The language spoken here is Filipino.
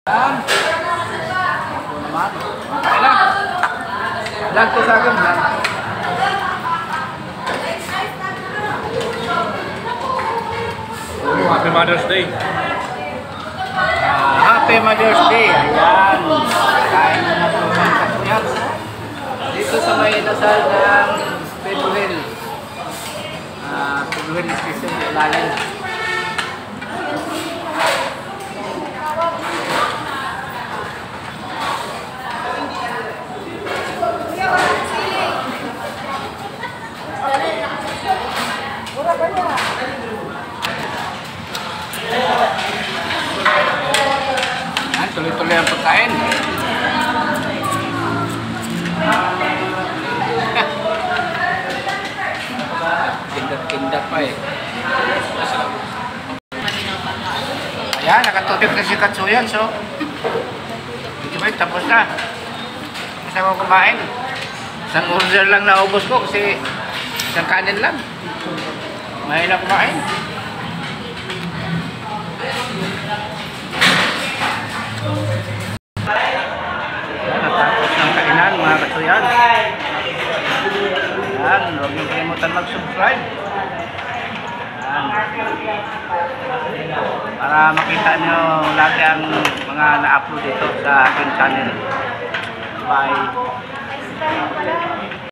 Yan. Ako naman. Okay lang. Vlog ko sa akin. Vlog. Happy Mother's Day. Happy Mother's Day. Ayan. Kain na na po mga kasuyas. Dito sa may dasal ng Pedroel. Pedroel Station Lalay. Tuloy-tuloy ang pagkain. Kindat-kindat pa eh. Ayan, nakatutip na si Katsuyan. So, hindi ba tapos na. Gusto mo kumain. Isang order lang naubos ko kasi isang kanin lang. May na kumain. Natapos ng kainan mga katuyan. Yan, huwag niyong kalimutan mag-subscribe. Yan. Para makita niyo lagi ang mga na-upload dito sa aking channel. Bye.